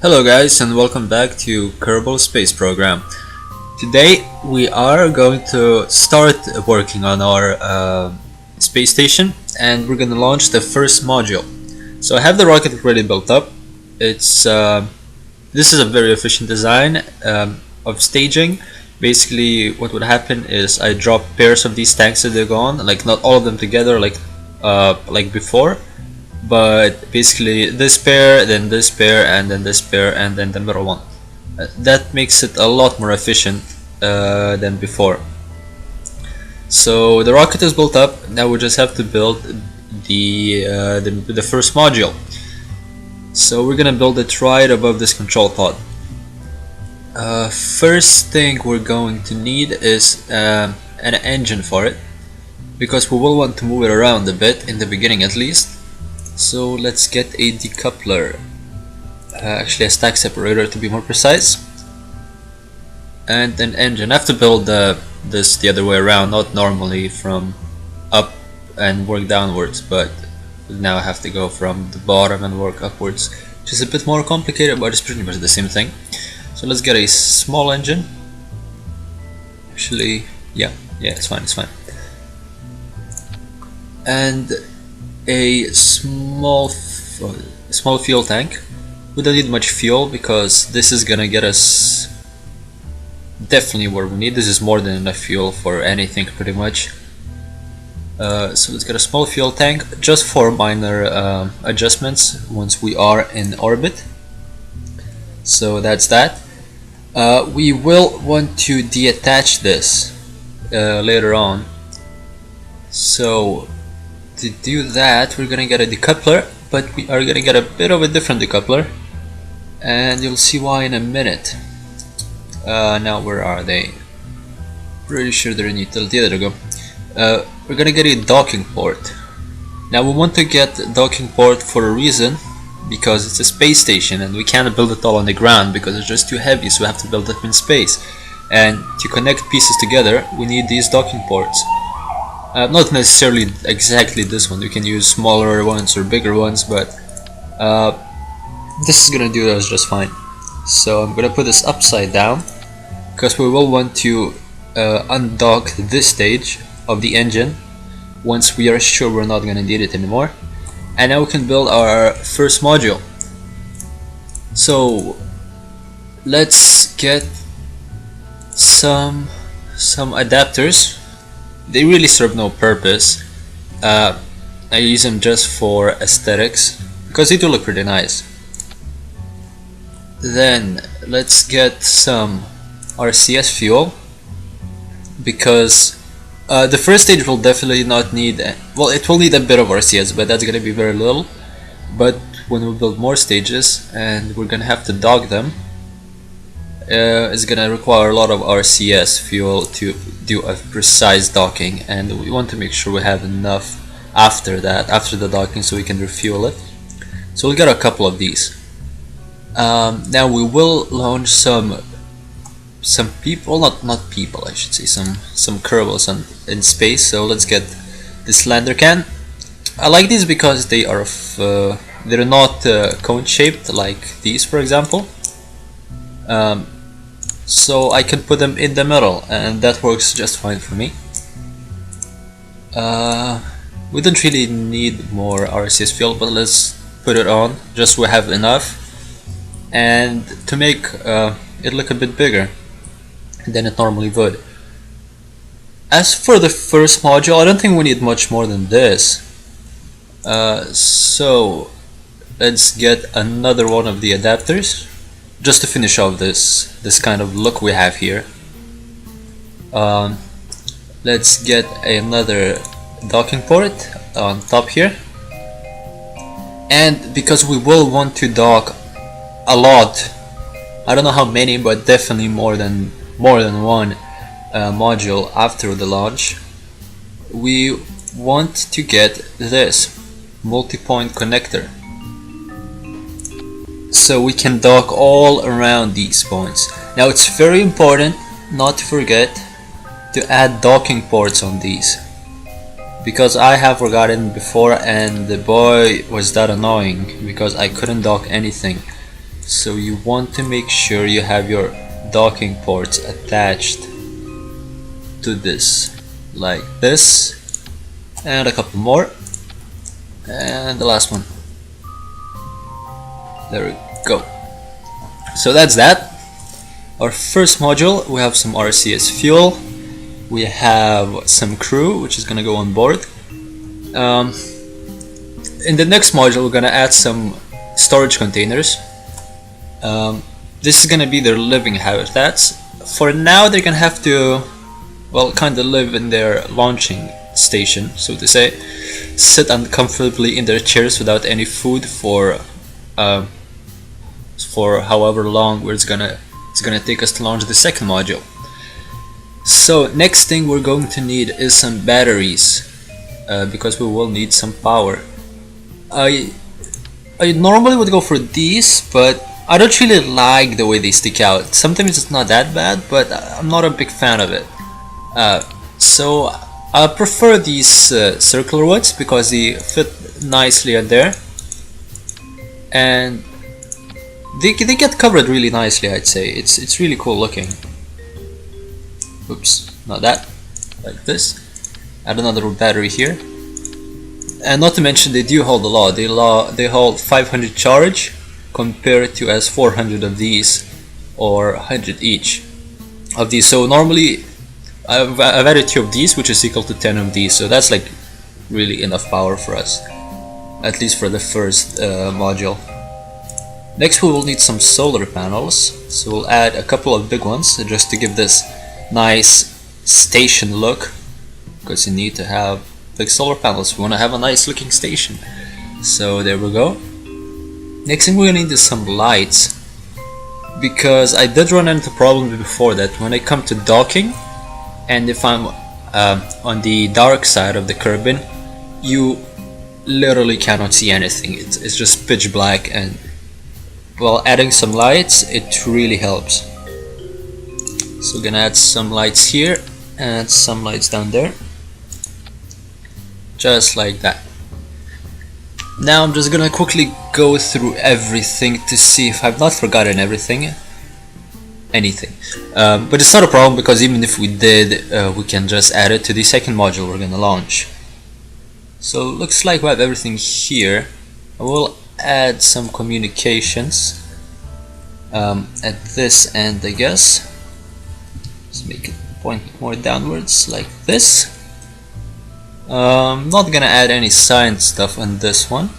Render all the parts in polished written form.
Hello guys and welcome back to Kerbal Space Program. Today we are going to start working on our space station and we're going to launch the first module. So I have the rocket already built up. This is a very efficient design of staging. Basically what would happen is I drop pairs of these tanks as they go on, like not all of them together like before, but basically this pair, then this pair, and then this pair, and then the middle one. That makes it a lot more efficient than before. So the rocket is built up. Now we just have to build the first module. So we're gonna build it right above this control pod. First thing we're going to need is an engine for it, because we will want to move it around a bit in the beginning at least. So let's get a decoupler, actually a stack separator to be more precise, and an engine. I have to build this the other way around, not normally from up and work downwards, but now I have to go from the bottom and work upwards, which is a bit more complicated, but it's pretty much the same thing. So let's get a small engine. Actually, yeah, it's fine, and a small fuel tank. We don't need much fuel because this is gonna get us definitely where we need. This is more than enough fuel for anything pretty much. So let's get a small fuel tank just for minor adjustments once we are in orbit. So that's that. We will want to deattach this later on. So to do that, we're gonna get a decoupler, but we are gonna get a bit of a different decoupler, and you'll see why in a minute. Now where are they? Pretty sure they're in utility. There we go. We're gonna get a docking port. Now we want to get a docking port for a reason, because it's a space station and we can't build it all on the ground because it's just too heavy, so we have to build it in space. And to connect pieces together, we need these docking ports. Not necessarily exactly this one, you can use smaller ones or bigger ones, but this is gonna do us just fine. So I'm gonna put this upside down because we will want to undock this stage of the engine once we are sure we're not gonna need it anymore. And now we can build our first module. So let's get some adapters. They really serve no purpose. I use them just for aesthetics because they do look pretty nice. Then let's get some Rcs fuel, because the first stage will definitely not need, well, it will need a bit of Rcs, but that's gonna be very little. But when we build more stages and we're gonna have to dock them, it's gonna require a lot of Rcs fuel to do a precise docking, and we want to make sure we have enough after that, after the docking, so we can refuel it. So we'll get a couple of these. Now we will launch some people, not people, I should say, some Kerbals in space. So let's get this lander can. I like these because they are they're not cone shaped like these, for example. So I can put them in the middle, and that works just fine for me. We don't really need more Rcs fuel, but let's put it on just so we have enough, and to make it look a bit bigger than it normally would. As for the first module, I don't think we need much more than this. So let's get another one of the adapters just to finish off this kind of look we have here. Let's get another docking port on top here, and because we will want to dock a lot, I don't know how many, but definitely more than one module after the launch, we want to get this multi-point connector, so we can dock all around these points. Now it's very important not to forget to add docking ports on these, because I have forgotten before, and the boy was that annoying because I couldn't dock anything. So you want to make sure you have your docking ports attached to this, like this, and a couple more, and the last one. There we go. So that's that. Our first module, we have some Rcs Fuel, we have some crew which is gonna go on board. In the next module we're gonna add some storage containers. This is gonna be their living habitats. For now they're gonna have to, well, kind of live in their launching station, so to say, sit uncomfortably in their chairs without any food for however long it's gonna take us to launch the second module. So next thing we're going to need is some batteries, because we will need some power. I normally would go for these, but I don't really like the way they stick out. Sometimes it's not that bad, but I'm not a big fan of it. So I prefer these circular ones because they fit nicely on there, and they get covered really nicely. I'd say it's really cool looking. Oops, not that. Like this. Add another battery here, and not to mention they do hold a lot. They hold 500 charge compared to as 400 of these, or 100 each of these. So normally I've added 2 of these, which is equal to 10 of these. So that's like really enough power for us, at least for the first module. Next we will need some solar panels, so we'll add a couple of big ones just to give this nice station look, because you need to have big solar panels if you want to have a nice looking station. So there we go. Next thing we're gonna need is some lights, because I did run into problems before that when I come to docking, and if I'm on the dark side of the Kerbin, you literally cannot see anything. It's just pitch black, and well, adding some lights, it really helps. So we're gonna add some lights here and some lights down there, just like that. Now I'm just gonna quickly go through everything to see if I've not forgotten anything. But it's not a problem, because even if we did, we can just add it to the second module we're gonna launch. So looks like we have everything here. I will add some communications at this end, I guess. Let's make it point more downwards like this. Not gonna add any science stuff on this one.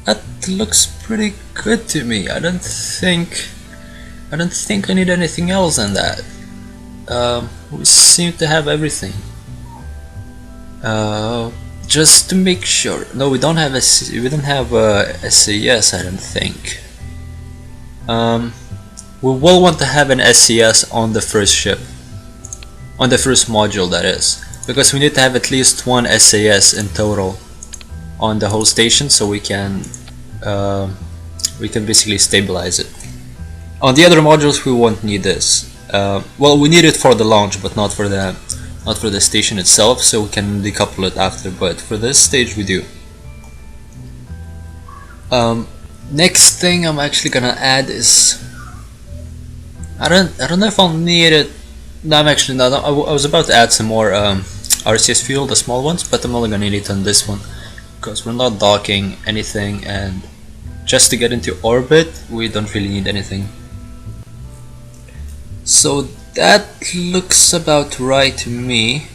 That looks pretty good to me. I don't think I need anything else than that. We seem to have everything. Just to make sure. No, we don't have SAS, I don't think. We will want to have an SAS on the first ship, on the first module, that is, because we need to have at least one SAS in total on the whole station, so we can basically stabilize it. On the other modules we won't need this. Well, we need it for the launch, but not for the station itself, so we can decouple it after, but for this stage we do. Next thing I'm actually gonna add is, I don't know if I'll need it. No, I'm actually not. I was about to add some more Rcs Fuel, the small ones, but I'm only gonna need it on this one, because we're not docking anything, and just to get into orbit we don't really need anything. So that looks about right to me.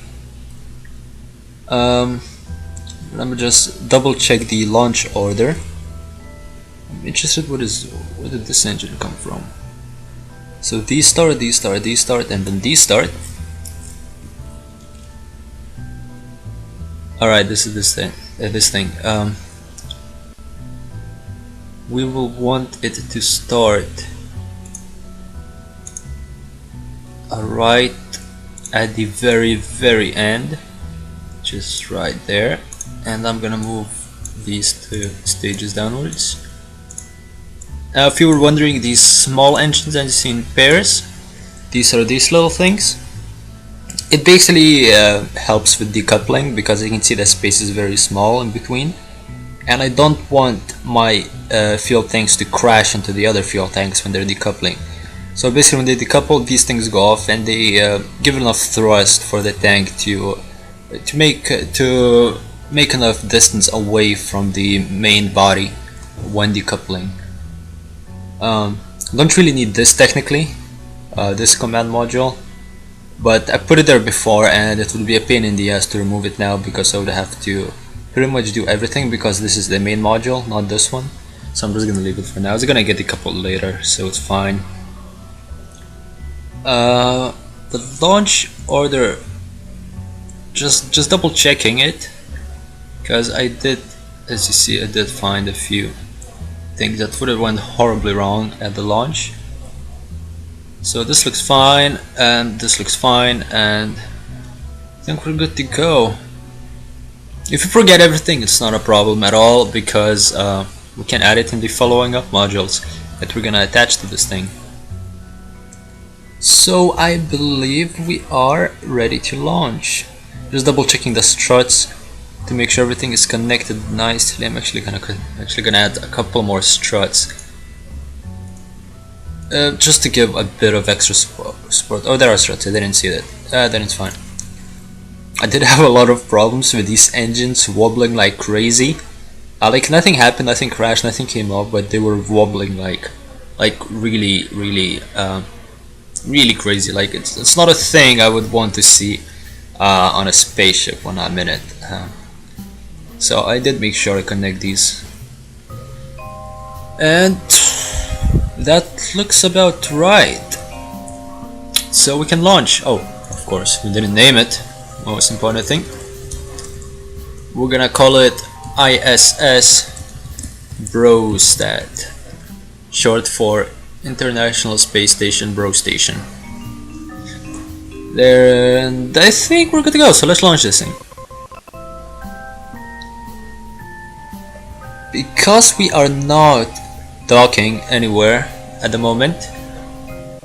Let me just double check the launch order. I'm interested where did this engine come from. So these start, and then these start. Alright, this is this thing. We will want it to start right at the very end, just right there, and I'm gonna move these 2 stages downwards. If you were wondering, these small engines that you see in pairs, these are these little things. It basically helps with decoupling, because you can see the space is very small in between, and I don't want my fuel tanks to crash into the other fuel tanks when they're decoupling. So basically when they decouple, these things go off and they give enough thrust for the tank to make enough distance away from the main body when decoupling. Don't really need this technically, this command module, but I put it there before and it would be a pain in the ass to remove it now, because I would have to pretty much do everything, because this is the main module, not this one. So I'm just gonna leave it for now. It's gonna get decoupled later, so it's fine. The launch order, just double checking it, because I did, as you see, I did find a few things that would have went horribly wrong at the launch. So this looks fine, and this looks fine, and I think we're good to go. If you forget everything, it's not a problem at all, because we can add it in the following up modules that we're gonna attach to this thing. So I believe we are ready to launch. Just double checking the struts to make sure everything is connected nicely. I'm actually gonna add a couple more struts, just to give a bit of extra support. Oh, there are struts. I didn't see that. Then it's fine. I did have a lot of problems with these engines wobbling like crazy. Like nothing happened, nothing crashed, nothing came up, but they were wobbling like really crazy. Like it's not a thing I would want to see on a spaceship when I'm in it. So I did make sure I connect these, and that looks about right. So we can launch. Oh, of course, we didn't name it. Most important thing. We're gonna call it ISS Brostat, short for International Space Station Bro Station. There, and I think we're good to go. So let's launch this thing. Because we are not docking anywhere at the moment,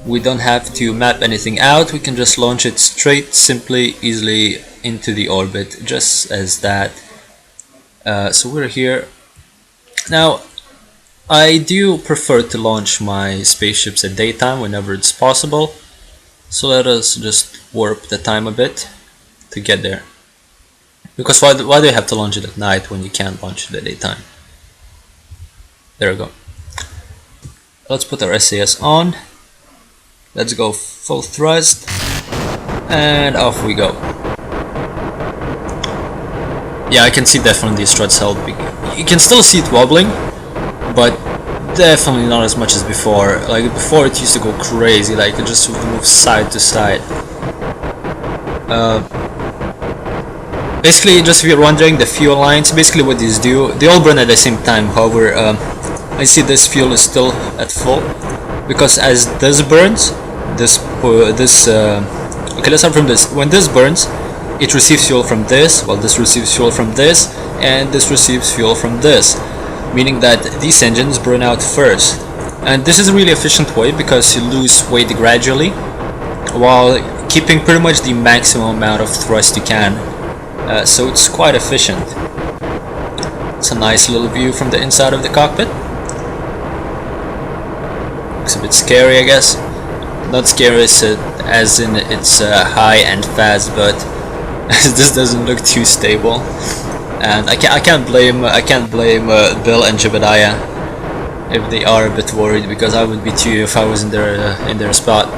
we don't have to map anything out. We can just launch it straight, simply, easily into the orbit, just as that. So we're here now. I do prefer to launch my spaceships at daytime whenever it's possible, so let us just warp the time a bit to get there, because why do you have to launch it at night when you can't launch it at daytime? There we go. Let's put our SAS on. Let's go full thrust, and off we go. Yeah, I can see definitely these struts help. You can still see it wobbling, but definitely not as much as before. Like before, it used to go crazy. Like it just would move side to side. Basically, just if you're wondering, the fuel lines, basically what these do, they all burn at the same time. However, I see this fuel is still at full, because as this burns, okay, let's start from this. When this burns, it receives fuel from this, while this receives fuel from this, and this receives fuel from this, meaning that these engines burn out first. And this is a really efficient way, because you lose weight gradually while keeping pretty much the maximum amount of thrust you can. So it's quite efficient. It's a nice little view from the inside of the cockpit. Looks a bit scary, I guess. Not scary as in it's high and fast, but this doesn't look too stable. And I can't blame Bill and Jebediah if they are a bit worried, because I would be too if I was in their spot.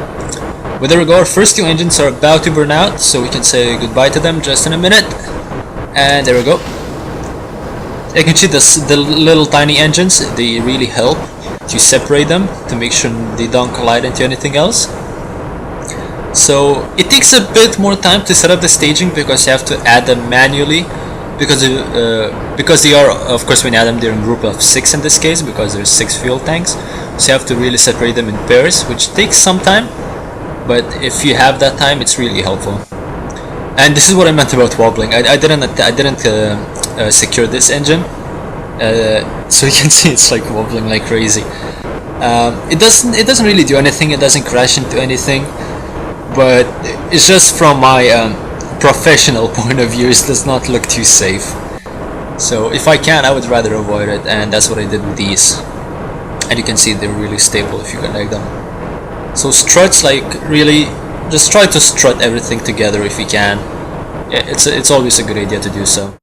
But there we go. Our first two engines are about to burn out, so we can say goodbye to them just in a minute. And there we go. You can see the little tiny engines. They really help to separate them, to make sure they don't collide into anything else. So it takes a bit more time to set up the staging, because you have to add them manually, because they are, of course, when you add them, they're in group of 6 in this case, because there's 6 fuel tanks. So you have to really separate them in pairs, which takes some time, but if you have that time, it's really helpful. And this is what I meant about wobbling. I didn't secure this engine, so you can see it's like wobbling like crazy. It doesn't really do anything. It doesn't crash into anything, but it's just from my professional point of view, it does not look too safe. So if I can, I would rather avoid it, and that's what I did with these. And you can see they're really stable if you connect them. So struts, like, really just try to strut everything together if you can. It's always a good idea to do so.